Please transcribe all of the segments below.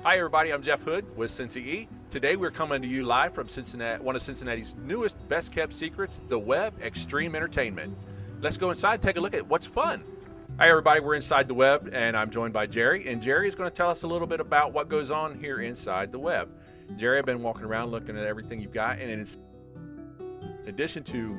Hi everybody, I'm Jeff Hood with Cincy E. Today we're coming to you live from Cincinnati, one of Cincinnati's newest, best-kept secrets, the Web Extreme Entertainment. Let's go inside and take a look at what's fun. Hi everybody, we're inside the Web, and I'm joined by Jerry, and Jerry is going to tell us a little bit about what goes on here inside the Web. Jerry, I've been walking around looking at everything you've got, and in addition to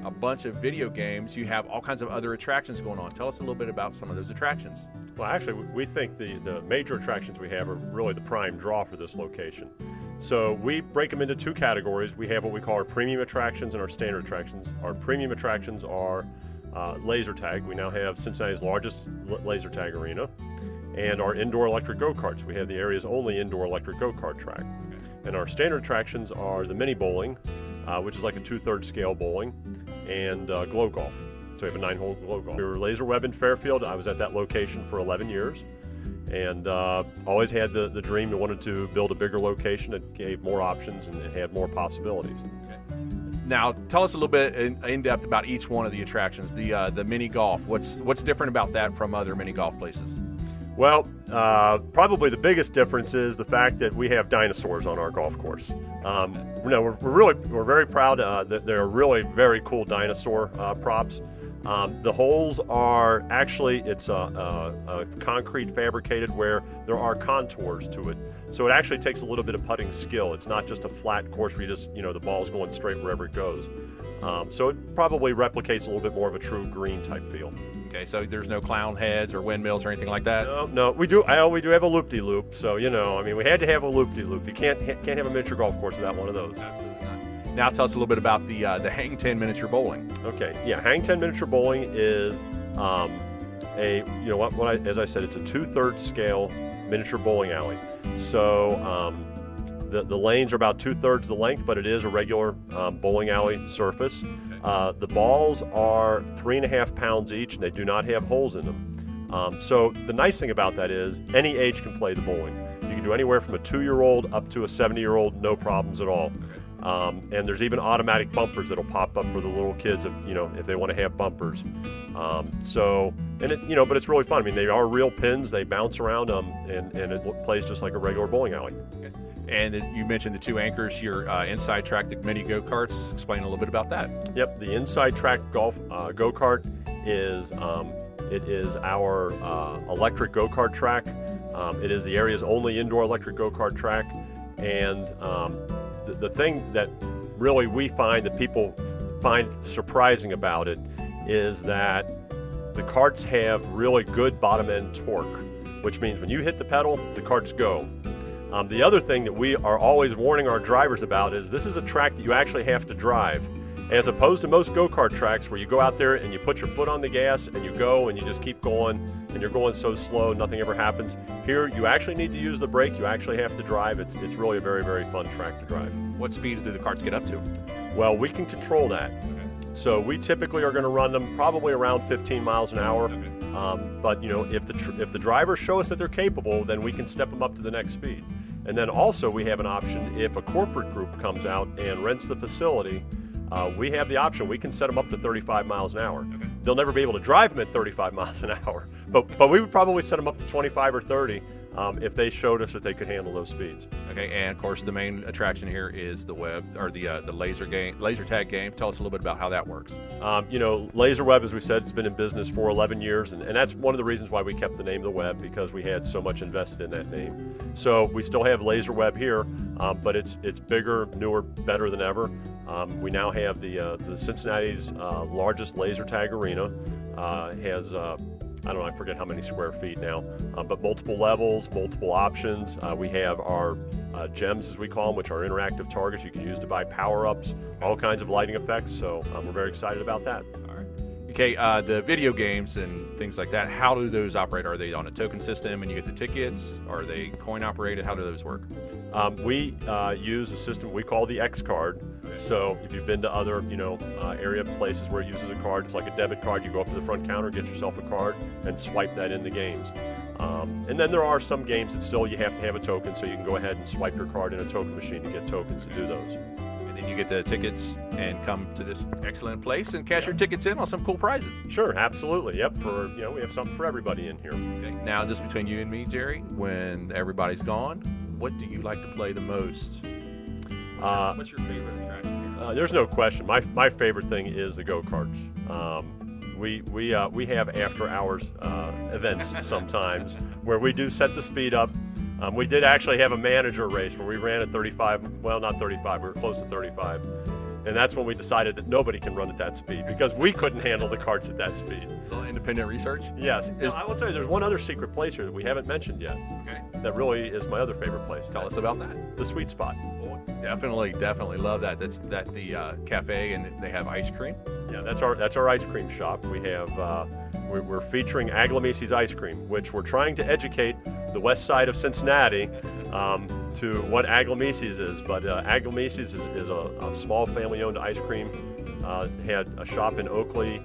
a bunch of video games, you have all kinds of other attractions going on. Tell us a little bit about some of those attractions. Well, actually, we think the major attractions we have are really the prime draw for this location. So we break them into two categories. We have what we call our premium attractions and our standard attractions. Our premium attractions are laser tag. We now have Cincinnati's largest laser tag arena. And our indoor electric go-karts. We have the area's only indoor electric go-kart track. And our standard attractions are the mini bowling, which is like a 2/3 scale bowling, and glow golf. So we have a 9-hole glow golf. We were laser web in Fairfield. I was at that location for 11 years. And always had the dream and wanted to build a bigger location that gave more options and had more possibilities. Okay. Now, tell us a little bit in depth about each one of the attractions. The mini golf. What's different about that from other mini golf places? Well, probably the biggest difference is the fact that we have dinosaurs on our golf course. We're very proud that they're really very cool dinosaur props. The holes are actually, it's a concrete fabricated where there are contours to it. So it actually takes a little bit of putting skill. It's not just a flat course where you just, the ball's going straight wherever it goes. So it probably replicates a little bit more of a true green type feel. Okay, so there's no clown heads or windmills or anything like that? No, we do have a loop-de-loop. So, we had to have a loop-de-loop. You can't have a miniature golf course without one of those. Absolutely not. Now tell us a little bit about the Hang 10 miniature bowling. Okay, yeah, Hang 10 miniature bowling is as I said, it's a 2/3 scale miniature bowling alley. So the lanes are about 2/3 the length, but it is a regular bowling alley surface. The balls are 3.5 pounds each, and they do not have holes in them. So the nice thing about that is any age can play the bowling. You can do anywhere from a 2-year-old up to a 70-year-old, no problems at all. And there's even automatic bumpers that'll pop up for the little kids if they want to have bumpers. But it's really fun. I mean, they are real pins. They bounce around and it plays just like a regular bowling alley. Okay. And you mentioned the two anchors, your inside track, the mini go-karts. Explain a little bit about that. Yep, the inside track golf go-kart is our electric go-kart track. It is the area's only indoor electric go-kart track. And the thing that really we find that people find surprising about it is that the karts have really good bottom-end torque, which means when you hit the pedal, the karts go. The other thing that we are always warning our drivers about is this is a track that you actually have to drive, as opposed to most go-kart tracks where you go out there and you put your foot on the gas and you go and you just keep going and you're going so slow, nothing ever happens. Here, you actually need to use the brake. You actually have to drive. It's really a very, very fun track to drive. What speeds do the karts get up to? Well, we can control that. Okay. So we typically are going to run them probably around 15 miles an hour. Okay. But if the drivers show us that they're capable, then we can step them up to the next speed. And then also we have an option if a corporate group comes out and rents the facility. We have the option. We can set them up to 35 miles an hour. Okay. They'll never be able to drive them at 35 miles an hour, but we would probably set them up to 25 or 30 if they showed us that they could handle those speeds. Okay, and of course the main attraction here is the web or the laser tag game. Tell us a little bit about how that works. Laser web, as we said, has been in business for 11 years, and that's one of the reasons why we kept the name of the web, because we had so much invested in that name. So we still have laser web here, but it's bigger, newer, better than ever. We now have the Cincinnati's largest laser tag arena. Has I forget how many square feet now, but multiple levels, multiple options. We have our gems, as we call them, which are interactive targets you can use to buy power-ups, all kinds of lighting effects. So we're very excited about that. All right. Okay, the video games and things like that, how do those operate? Are they on a token system and you get the tickets? Are they coin operated? How do those work? We use a system we call the X card. So if you've been to other, area places where it uses a card, it's like a debit card. You go up to the front counter, get yourself a card, and swipe that in the games. And then there are some games that still you have to have a token, so you can go ahead and swipe your card in a token machine to get tokens to do those. And then and you get the tickets and come to this excellent place and cash your tickets in on some cool prizes. Sure, absolutely. Yep. We have something for everybody in here. Okay. Now, just between you and me, Jerry, when everybody's gone, what do you like to play the most? What's your favorite attraction here? There's no question. My favorite thing is the go-karts. We have after-hours events sometimes where we do set the speed up. We did actually have a manager race where we ran at 35, well, not 35, we were close to 35. And that's when we decided that nobody can run at that speed because we couldn't handle the carts at that speed. A little independent research? Yes. I will tell you, there's one other secret place here that we haven't mentioned yet. Okay. That really is my other favorite place. Tell us about that. The Sweet Spot. Oh, definitely love that. That's the cafe, and they have ice cream. Yeah, that's our ice cream shop. We have we're featuring Aglamisi's ice cream, which we're trying to educate the west side of Cincinnati to what Aglamisi's is. But Aglamisi's is a small family-owned ice cream. Had a shop in Oakley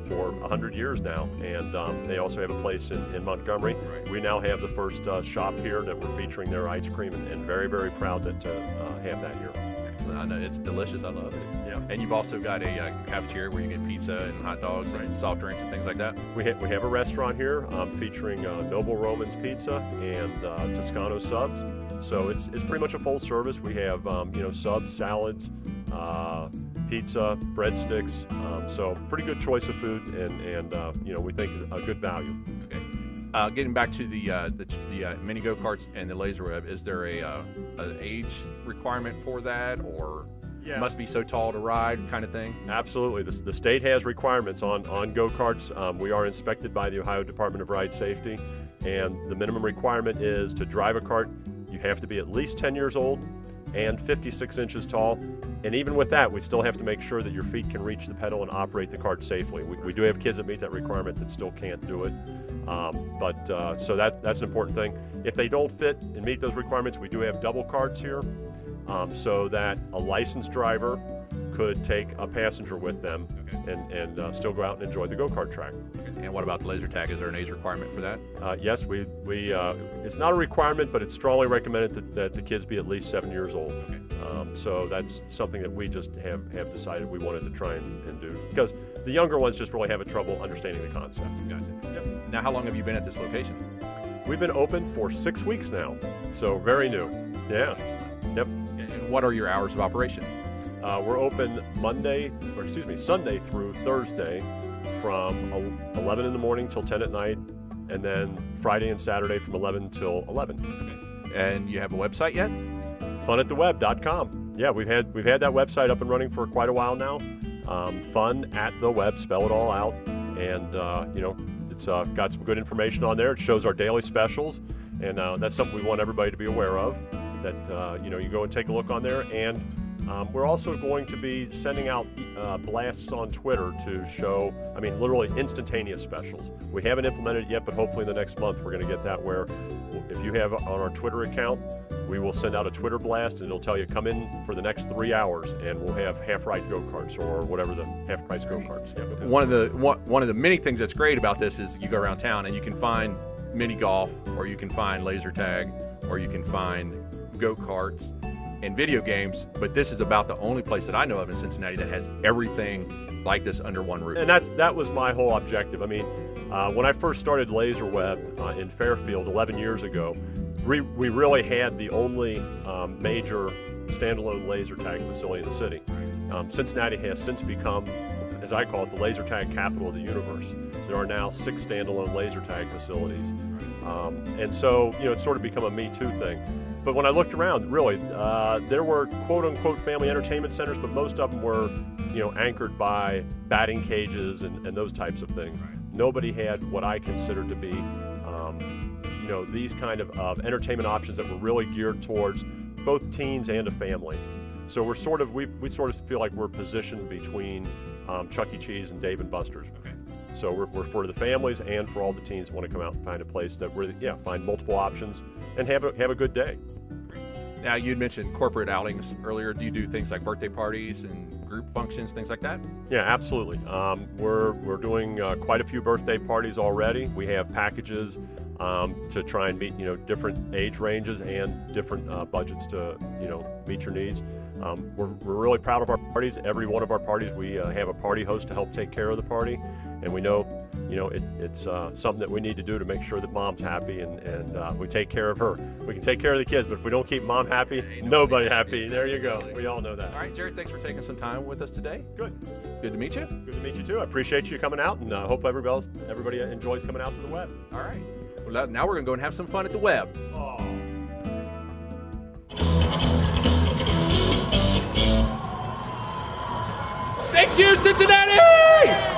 for 100 years now, and they also have a place in Montgomery. Right. We now have the first shop here that we're featuring their ice cream, and very, very proud to have that here. I know it's delicious. I love it. Yeah. And you've also got a cafeteria where you get pizza and hot dogs and soft drinks and things like that. We have a restaurant here featuring Noble Roman's Pizza and Toscano subs. So it's pretty much a full service. We have subs, salads, pizza, breadsticks. So pretty good choice of food, and we think a good value. Okay. Getting back to the mini go-karts and the laser web, is there an age requirement for that, or Yeah. must be so tall to ride kind of thing? Absolutely. The state has requirements on go-karts. We are inspected by the Ohio Department of Ride Safety, and the minimum requirement is to drive a kart, you have to be at least 10 years old and 56 inches tall. And even with that, we still have to make sure that your feet can reach the pedal and operate the kart safely. We do have kids that meet that requirement that still can't do it. So that's an important thing. If they don't fit and meet those requirements, we do have double karts here, so that a licensed driver could take a passenger with them, Okay. and still go out and enjoy the go-kart track. And what about the laser tag? Is there an age requirement for that? Yes, it's not a requirement, but it's strongly recommended that the kids be at least 7 years old. Okay. So that's something that we just have decided we wanted to try and do, because the younger ones just really have a trouble understanding the concept. Gotcha. Yep. Now, how long have you been at this location? We've been open for 6 weeks now, so very new. Yeah. Yep. And what are your hours of operation? We're open Sunday through Thursday from 11 in the morning till 10 at night, and then Friday and Saturday from 11 till 11. Okay. And you have a website yet? funattheweb.com. Yeah, we've had that website up and running for quite a while now. Fun at the web, spell it all out, and it's got some good information on there. It shows our daily specials, and that's something we want everybody to be aware of. That you go and take a look on there, and we're also going to be sending out blasts on Twitter to show, literally instantaneous specials. We haven't implemented it yet, but hopefully in the next month we're going to get that where if you have on our Twitter account, we will send out a Twitter blast, and it'll tell you come in for the next 3 hours, and we'll have half-ride go-karts or whatever the half-price go-karts. Yeah. One of the many things that's great about this is you go around town and you can find mini golf, or you can find laser tag, or you can find go-karts and video games, but this is about the only place that I know of in Cincinnati that has everything like this under one roof. And that was my whole objective. When I first started Laser Web in Fairfield 11 years ago, we really had the only major standalone laser tag facility in the city. Cincinnati has since become, as I call it, the laser tag capital of the universe. There are now 6 standalone laser tag facilities. And so, it's sort of become a Me Too thing. But when I looked around, really, there were quote-unquote family entertainment centers, but most of them were, anchored by batting cages and those types of things. Nobody had what I considered to be, these kind of entertainment options that were really geared towards both teens and a family. So we sort of feel like we're positioned between Chuck E. Cheese and Dave & Buster's. Okay. So we're for the families and for all the teens that want to come out and find a place that find multiple options and have a good day. Now, you'd mentioned corporate outings earlier. Do you do things like birthday parties and group functions, things like that? Yeah, absolutely. We're doing quite a few birthday parties already. We have packages to try and meet different age ranges and different budgets to meet your needs. We're really proud of our parties. Every one of our parties, we have a party host to help take care of the party, and we know it's something that we need to do to make sure that mom's happy, and we take care of her. We can take care of the kids, but if we don't keep mom happy, nobody happy. There you go. We all know that. All right, Jerry, thanks for taking some time with us today. Good to meet you. Good to meet you too. I appreciate you coming out, and I hope everybody enjoys coming out to the web. All right. Well, now we're going to go and have some fun at the web. Oh. Thank you, Cincinnati!